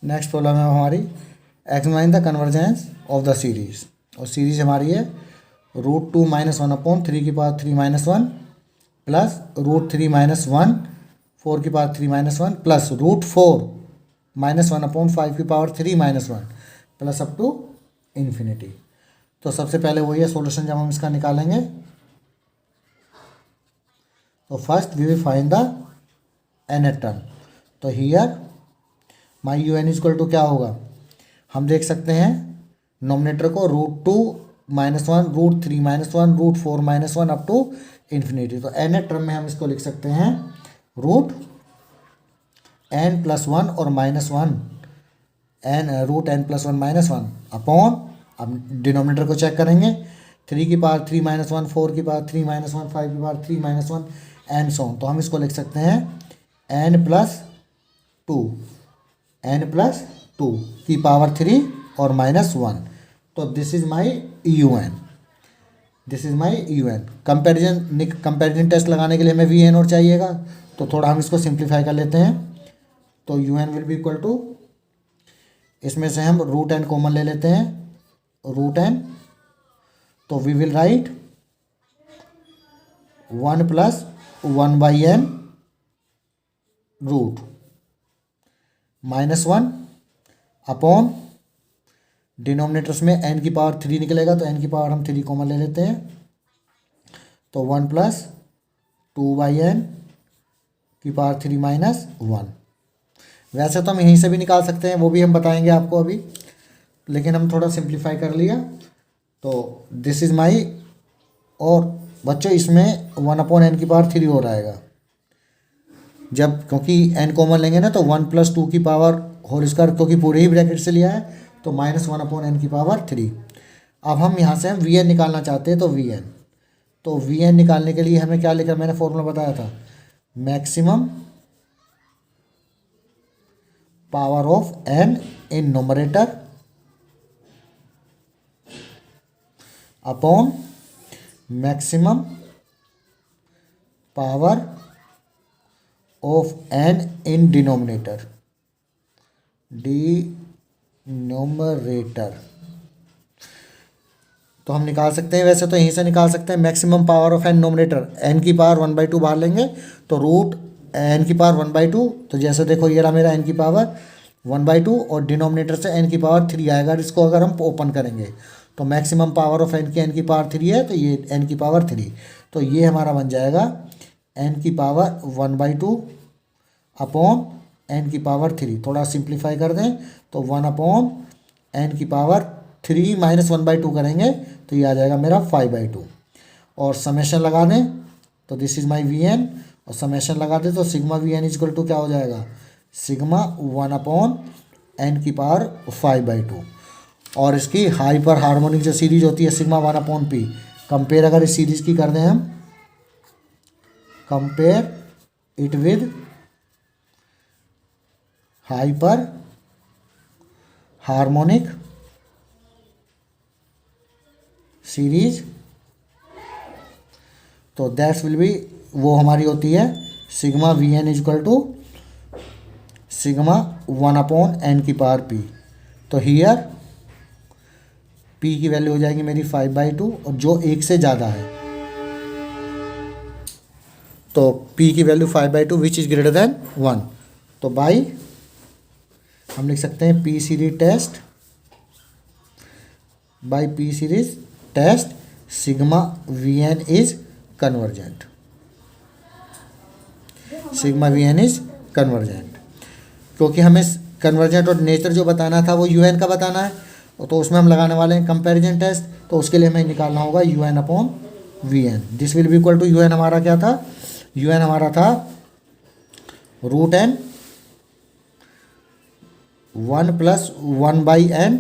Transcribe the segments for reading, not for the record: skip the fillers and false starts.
Next problem है हमारी examine the convergence of the series, और सीरीज हमारी है √2 - 1/3 plus √3 - 1 4 plus √4 - 1/5 plus up to infinity. तो सबसे पहले वही है सॉल्यूशन जब हम इसका निकालेंगे। तो first we will find the nth term. तो here my U N equal to क्या होगा, हम देख सकते हैं नोमिनेटर को √2 - 1 √3 - 1 √4 - 1 अप टू इन्फिनिटी। तो nth टर्म में हम इसको लिख सकते हैं √n+1 और -1 √n+1 अपॉन, अब डिनोमिनेटर को चेक करेंगे, 3 की पावर 3 - 1 4 की पावर 3 - 1 5 की पावर 3 - 1 एंड सो ऑन। तो हम इसको लिख सकते हैं n+2 की पावर 3 और -1। तो this is my UN, this is my UN। Comparison test लगाने के लिए हमें VN और चाहिएगा, तो थोड़ा हम इसको सिंप्लीफाई कर लेते हैं। तो UN will be equal to, इसमें से हम √n कॉमन ले लेते हैं, √n। तो we will write 1 + 1/n root -1 upon denominators में n की पावर 3 निकलेगा, तो n की पावर हम 3 कॉमन ले लेते हैं। तो 1 + 2/n की पावर 3 - 1। वैसे तो हम यहीं से भी निकाल सकते हैं, वो भी हम बताएंगे आपको अभी, लेकिन हम थोड़ा सिंप्लीफाई कर लिया। तो दिस इज़ माई, और बच्चों इसमें 1/n की पावर 3 हो रहेगा जब, क्योंकि n कॉमन लेंगे ना, तो 1 + 2 की पावर होल स्क्वायर, क्योंकि पूरे ही ब्रैकेट से लिया है, तो -1/n की पावर 3। अब हम यहाँ से हम VN निकालना चाहते हैं, तो VN, तो VN निकालने के लिए हमें क्या लिखा, मैंने फॉर्मूला बताया था, maximum power of n in numerator upon maximum power of n in denominator, तो हम निकाल सकते हैं, वैसे तो यहीं से निकाल सकते हैं maximum power of n nominator, n की पावर 1/2 बाहर लेंगे, तो √n की पावर 1/2। तो जैसे देखो ये रहा मेरा n की पावर 1/2 और डिनोमिनेटर से n की पावर 3 आएगा, इसको अगर हम ओपन करेंगे तो मैक्सिमम पावर ऑफ n की पावर 3 है, तो ये n की पावर 3, तो ये हमारा बन जाएगा n की पावर 1/2 अपॉन n की पावर 3। थोड़ा सिंप्लीफाई कर दें तो 1/n की पावर 3 - 1/2 करेंगे, तो ये आ जाएगा मेरा 5/2। और समेशन लगा दें, तो दिस इज माई VN, और समेशन लगा दें तो सिग्मा VN इक्वल टू क्या हो जाएगा, सिग्मा 1/n की पावर 5/2। और इसकी हाइपर हार्मोनिक जो सीरीज होती है सिग्मा 1/p, कंपेयर अगर इस सीरीज की कर दें हम, compare it with hyper harmonic series, तो दैट्स विल बी, वो हमारी होती है sigma VN equal to sigma 1/n की पावर p। तो हियर p की वैल्यू हो जाएगी मेरी 5/2, और जो 1 से ज़्यादा है, तो p की value 5/2 which is greater than 1। तो बाई हम लिख सकते हैं p series test, by p series test sigma VN is convergent, sigma VN is convergent, क्योंकि हमें कन्वर्जेंट और नेचर जो बताना था वो UN का बताना है, तो उसमें हम लगाने वाले हैं कंपैरिजन टेस्ट, तो उसके लिए हमें निकालना होगा UN/VN। This will be equal to, UN हमारा क्या था, UN हमारा था √n 1 + 1/n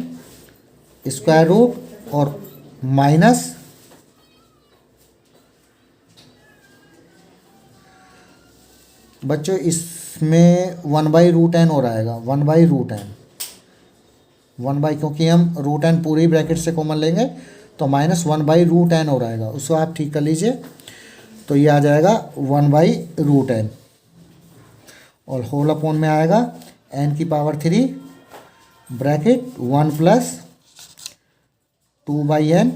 स्क्वायर रूट और माइनस बच्चों इसमें 1/√n हो रहेगा, 1/√n, 1/, क्योंकि हम √n पूरी ब्रैकेट से कॉमन लेंगे, तो -1/√n हो रहेगा, उसको आप ठीक कर लीजिए। तो ये आ जाएगा 1/√n, और होल अपॉन में आएगा n की पावर 3 ब्रैकेट 1 प्लस 2/n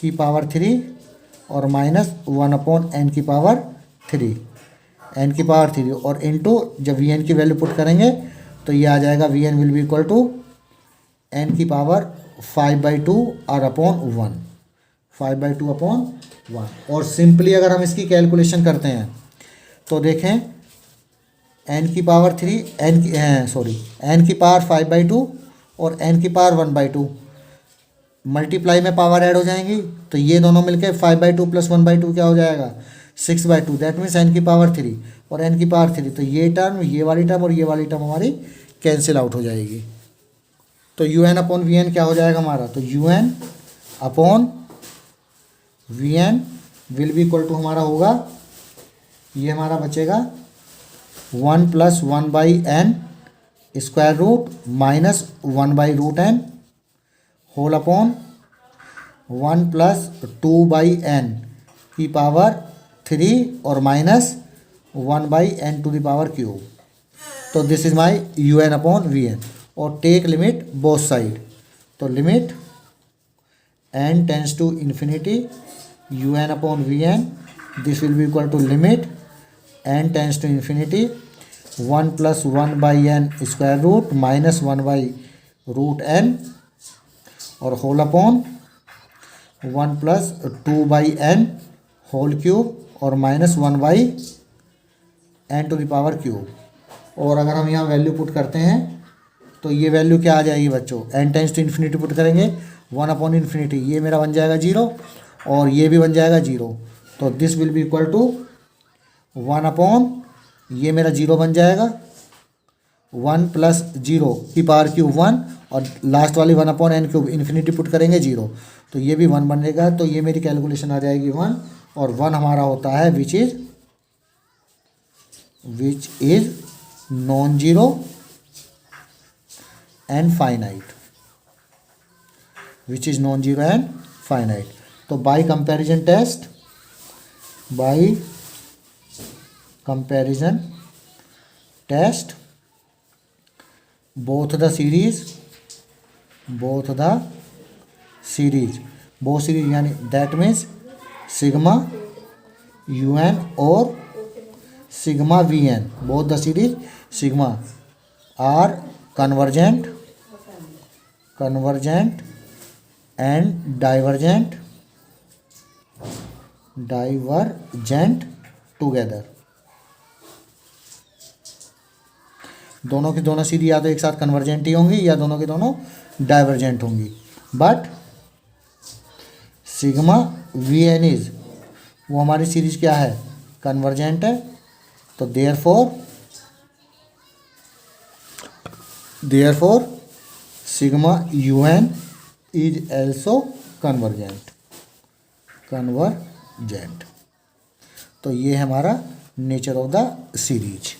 की पावर 3 और माइनस 1/n की पावर 3, n की पावर 3 और इनटू जब vn की वैल्यू पुट करेंगे तो ये आ जाएगा vn will be equal to n की पावर 5/2 और अपॉन 1, 5/2/1। और सिंपली अगर हम इसकी कैलकुलेशन करते हैं तो देखें n की पावर 3 n की पावर 5/2 और n की पावर 1/2 मल्टीप्लाई में पावर ऐड हो जाएंगी तो ये दोनों मिलके 5/2 प्लस 1/2 क्या हो जाएगा 6/2। दैट मीन्स n की पावर 3 और n की पावर 3, तो ये टर्म, ये वाली टर्म और ये वाली टर्म हमारी कैंसिल आउट हो जाएगी। तो un अपॉन वी एन क्या हो जाएगा हमारा, तो un upon V N will be equal to हमारा होगा, ये हमारा बचेगा 1 plus 1/n square root minus 1/√n whole upon 1 plus 2/n की पावर 3 और minus 1/n to the power cube. तो this is my un upon V N. और take limit both side, तो limit n tends to infinity un upon V N, this will be equal to limit n tends to infinity 1 plus 1/n square root minus 1/√n और whole upon 1 plus 2/n whole cube और minus 1/n to the power cube. और अगर हम यहाँ value put करते हैं तो ये वैल्यू क्या आ जाएगी बच्चों, n tends to infinity put करेंगे 1 अपॉन इन्फिनिटी, ये मेरा बन जाएगा 0 और ये भी बन जाएगा 0। तो this will be equal to 1 upon, ये मेरा 0 बन जाएगा, 1 प्लस 0 की पावर क्यूब 1 और लास्ट वाली 1 upon n cube, infinity put करेंगे 0, तो ये भी 1 बनेगा। तो ये मेरी कैलकुलेशन आ जाएगी 1 और 1 हमारा होता है which is non zero and finite, which is non zero and finite. तो by comparison test, by comparison test both the series यानी दैट मीन्स सिग्मा un और sigma vn, both the series sigma are convergent and divergent together। दोनों की दोनों series या तो एक साथ कन्वर्जेंट ही होंगी या दोनों की दोनों डाइवर्जेंट होंगी, but sigma v n is, वो हमारी सीरीज क्या है, कन्वर्जेंट है। तो therefore sigma u n is also convergent. तो ये है हमारा नेचर ऑफ द सीरीज।